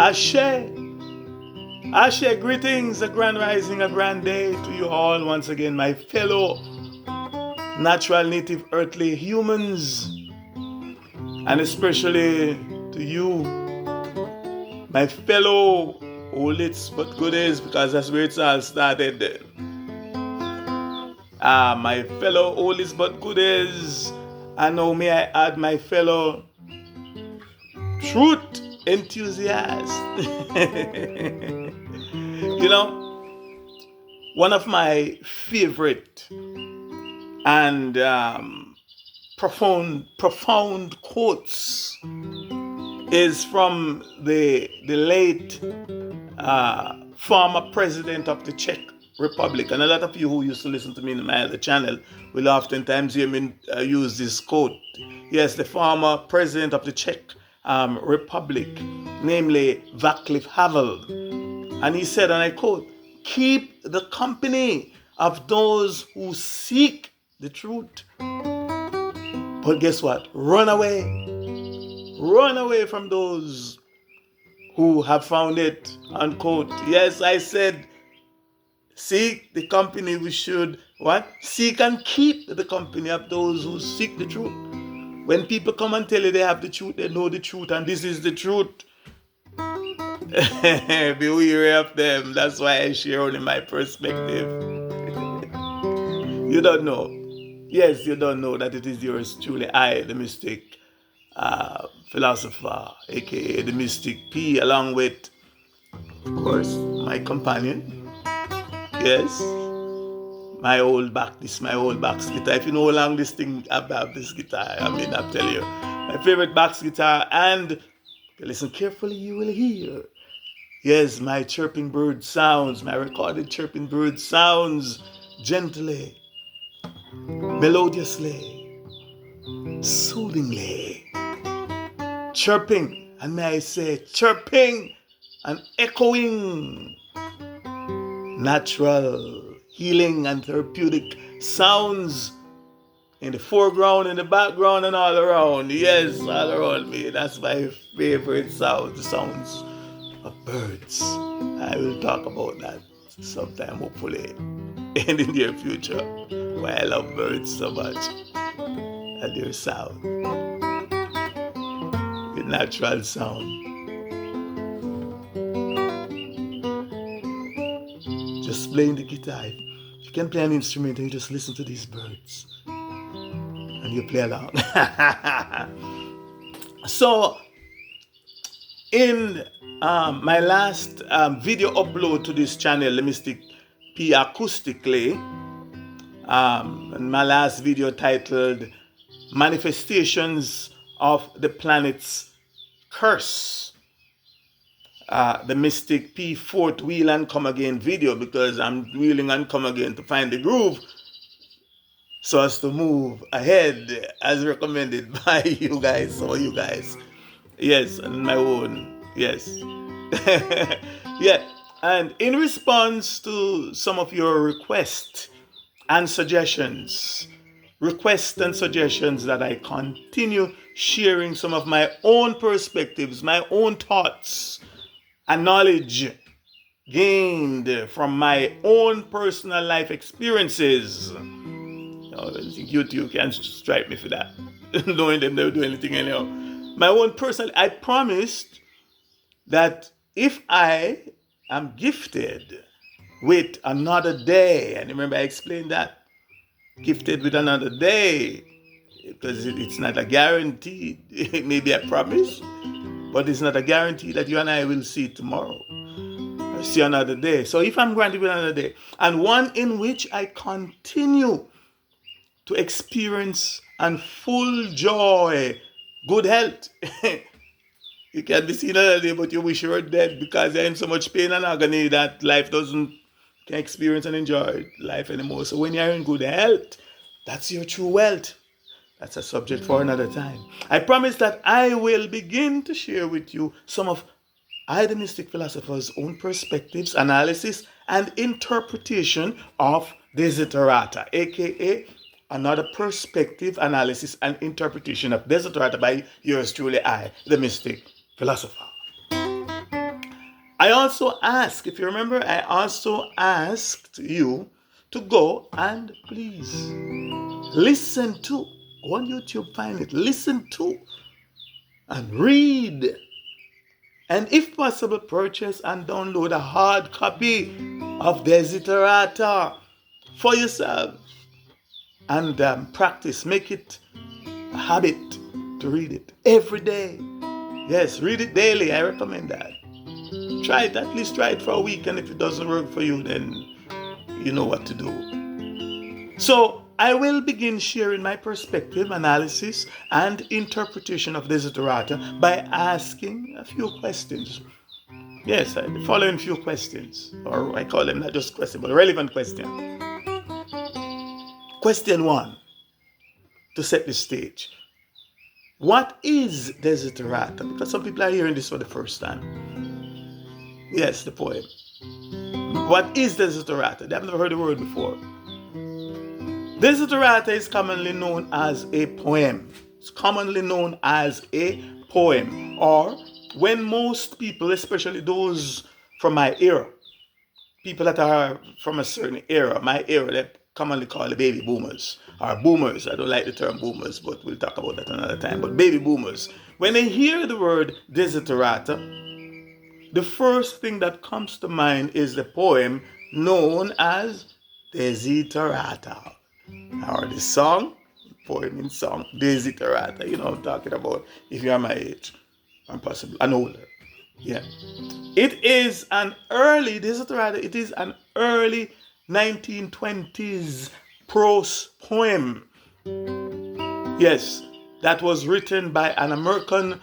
Ashe. Ashe, greetings, a grand rising, a grand day to you all once again, my fellow natural, native, earthly humans, and especially to you, my fellow oldest but goodies, because that's where it's all started. My fellow oldest but goodies, and now may I add my fellow truth enthusiasts. You know, one of my favorite and profound quotes is from the late former president of the Czech Republic. And a lot of you who used to listen to me in my other channel will oftentimes hear me use this quote. Yes, the former president of the Czech Republic, namely Václav Havel. And he said, and I quote, "Keep the company of those who seek the truth. But guess what? Run away. Run away from those who have found it," unquote. Yes, I said, seek the company. We should, what? Seek and keep the company of those who seek the truth. When people come and tell you they have the truth, they know the truth, and this is the truth. Be wary of them. That's why I share only my perspective. You don't know. Yes, you don't know that it is yours truly, I, the Mystic Philosopher, aka the Mystic P, along with, of course, my companion. Yes, my old back guitar. If you know how long this thing about this guitar, I mean, I'll tell you, my favorite bass guitar. And if you listen carefully, you will hear, yes, my chirping bird sounds, my recorded chirping bird sounds gently, melodiously, soothingly, chirping, and may I say, chirping and echoing natural, healing, and therapeutic sounds in the foreground, in the background, and all around. Yes, all around me. That's my favorite sound, the sounds of birds. I will talk about that sometime, hopefully, in the near future. Why I love birds so much and their sound, the natural sound. Just playing the guitar. You can play an instrument and you just listen to these birds and you play along. So, in my last video upload to this channel, the Mystic P acoustically, and my last video titled Manifestations of the Planet's Curse, the Mystic P fourth wheel and come again video, because I'm wheeling and come again to find the groove so as to move ahead as recommended by you guys, or you guys. Yes, and my own. Yes. Yeah. And in response to some of your requests and suggestions that I continue sharing some of my own perspectives, my own thoughts, and knowledge gained from my own personal life experiences. I think you can strike me for that. Knowing them, they'll do anything anyhow. My own personal, I promised that if I am gifted with another day, and remember I explained that, gifted with another day, because it's not a guarantee. It may be a promise, but it's not a guarantee that you and I will see tomorrow. I see another day. So if I'm granted with another day, and one in which I continue to experience and full joy, good health. You can be seen another day, but you wish you were dead because you're in so much pain and agony that life can experience and enjoy life anymore. So when you're in good health, that's your true wealth. That's a subject for another time. I promise that I will begin to share with you some of the Mystic Philosopher's own perspectives, analysis, and interpretation of Desiderata, aka another perspective, analysis, and interpretation of Desiderata by yours truly, I, the Mystic Philosopher. I also ask, if you remember, I also asked you to go and please listen to, go on YouTube, find it, listen to, and read. And if possible, purchase and download a hard copy of Desiderata for yourself. And practice, make it a habit to read it every day. Yes, read it daily. I recommend that. Try it, at least try it for a week, and if it doesn't work for you, then you know what to do. So I will begin sharing my perspective, analysis, and interpretation of Desiderata by asking a few questions. Yes, the following few questions, or I call them not just questions, but relevant questions. Question 1, to set the stage. What is Desiderata? Because some people are hearing this for the first time. Yes, the poem. What is Desiderata? They have never heard the word before. Desiderata is commonly known as a poem. It's commonly known as a poem. Or when most people, especially those from my era, people that are from a certain era, my era, they commonly call the baby boomers, or boomers. I don't like the term boomers, but we'll talk about that another time. But baby boomers, when they hear the word Desiderata, the first thing that comes to mind is the poem known as Desiderata, or the song, poem in song, Desiderata. You know what I'm talking about if you're my age, or possibly and older. Yeah. It is an early, Desiderata, it is an early 1920s prose poem. Yes, that was written by an American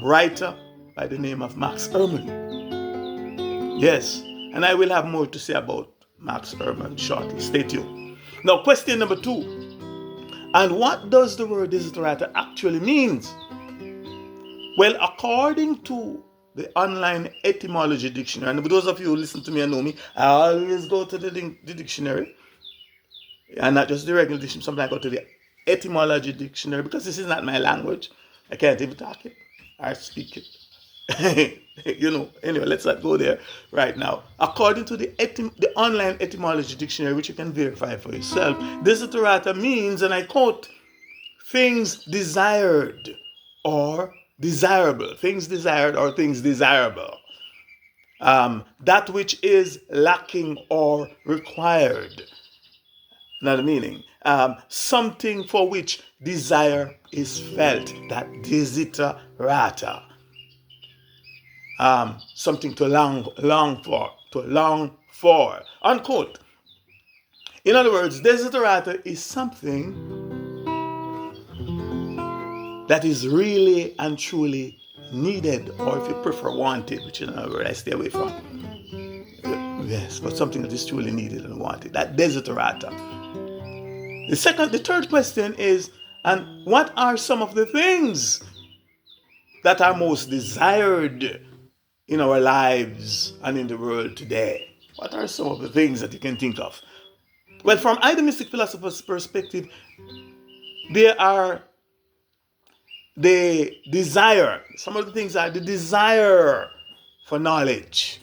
writer by the name of Max Ehrmann. Yes, and I will have more to say about Max Ehrmann shortly. Stay tuned. Now, question number 2. And what does the word Desiderata actually mean? Well, according to the online etymology dictionary, and for those of you who listen to me and know me, I always go to the dictionary, and not just the regular dictionary. Sometimes I go to the etymology dictionary because this is not my language. I can't even talk it or speak it. Anyway, let's not go there right now. According to the online etymology dictionary, which you can verify for yourself, Desiderata means, and I quote, things desired or desirable. Things desired or things desirable. That which is lacking or required. Another meaning. Something for which desire is felt. That desiderata. Something to long for. Unquote. In other words, desiderata is something that is really and truly needed, or if you prefer wanted, which is another word I stay away from. Yes, but something that is truly needed and wanted. That desiderata. The third question is, and what are some of the things that are most desired in our lives and in the world today? What are some of the things that you can think of? Well, from the Mystic Philosopher's perspective, there are the desire. Some of the things are the desire for knowledge,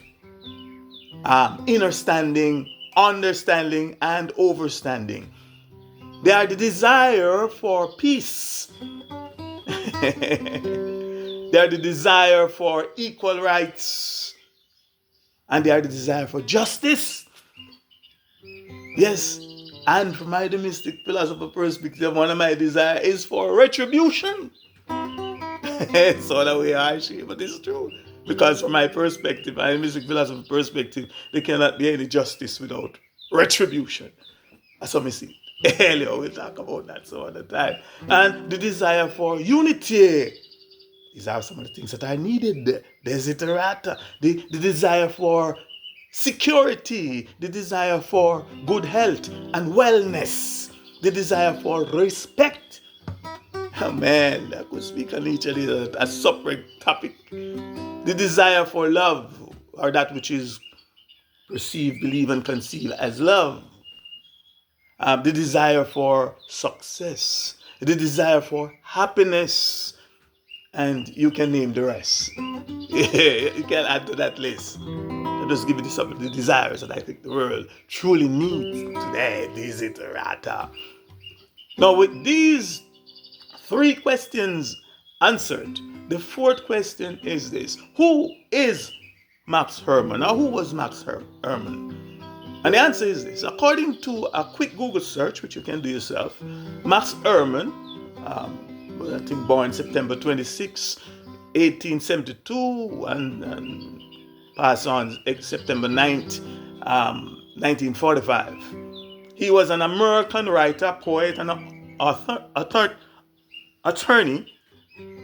understanding, and overstanding. They are the desire for peace. They are the desire for equal rights. And they are the desire for justice. Yes. And from my Mystic Philosopher perspective, one of my desires is for retribution. So that way I see, but it's true. Because from my perspective, my Mystic Philosopher perspective, there cannot be any justice without retribution. That's what I see. Earlier, we'll talk about that some other time. And the desire for unity. These are some of the things that are needed. Desiderata. The desire for security. The desire for good health and wellness. The desire for respect. Oh man, I could speak on each of these as a separate topic. The desire for love, or that which is perceived, believe, and conceive as love. The desire for success. The desire for happiness. And you can name the rest. You can add to that list. I'll just give you some of the desires that I think the world truly needs today. Desiderata. Now, with these 3 questions answered, the 4th question is this: who is Max Ehrmann? Now, who was Max Ehrmann? And the answer is this: according to a quick Google search, which you can do yourself, Max Ehrmann, I think born September 26, 1872, and passed on September 9th, 1945. He was an American writer, poet, and attorney,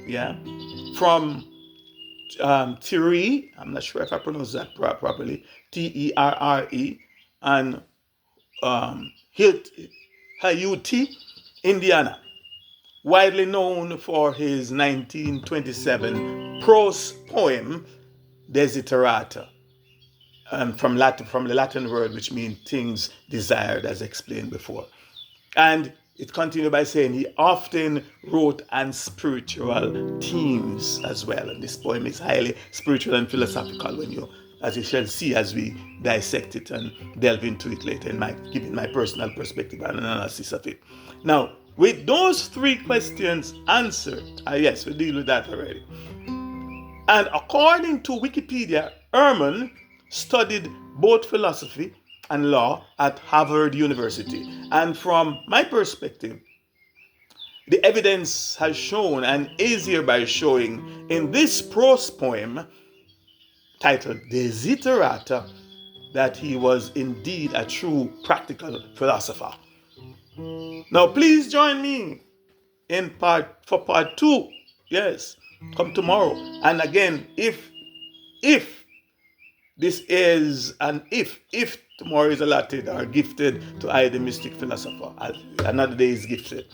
yeah, from Terre, I'm not sure if I pronounced that properly, Terre, and Hayuti, Indiana, widely known for his 1927 prose poem Desiderata, from the Latin word which means things desired, as explained before. And it continued by saying he often wrote on spiritual themes as well. And this poem is highly spiritual and philosophical as you shall see as we dissect it and delve into it later giving my personal perspective and analysis of it. Now, with those 3 questions answered, yes, we deal with that already. And according to Wikipedia, Ehrmann studied both philosophy and law at Harvard University. And from my perspective, the evidence has shown and is hereby showing in this prose poem titled Desiderata that he was indeed a true practical philosopher. Now, please join me for part 2. Yes, come tomorrow. And again, if this is if tomorrow is allotted or gifted to I, the Mystic Philosopher, another day is gifted.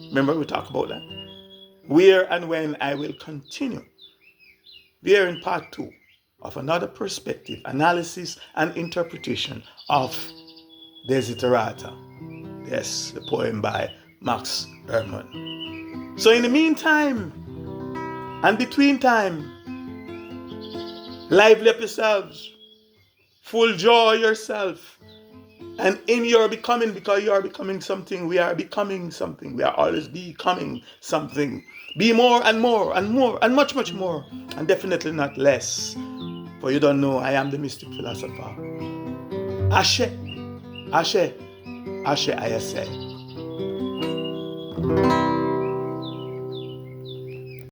Remember we talked about that? Where and when I will continue. There in part 2 of another perspective, analysis, and interpretation of Desiderata. Yes, the poem by Max Ehrmann. So in the meantime, and between time, lively up yourselves, full joy yourself, and in your becoming, because you are becoming something, we are becoming something, we are always becoming something. Be more and more and more and much, much more, and definitely not less. For you don't know, I am the Mystic Philosopher. Ashe, Ashe, Ashe, I say.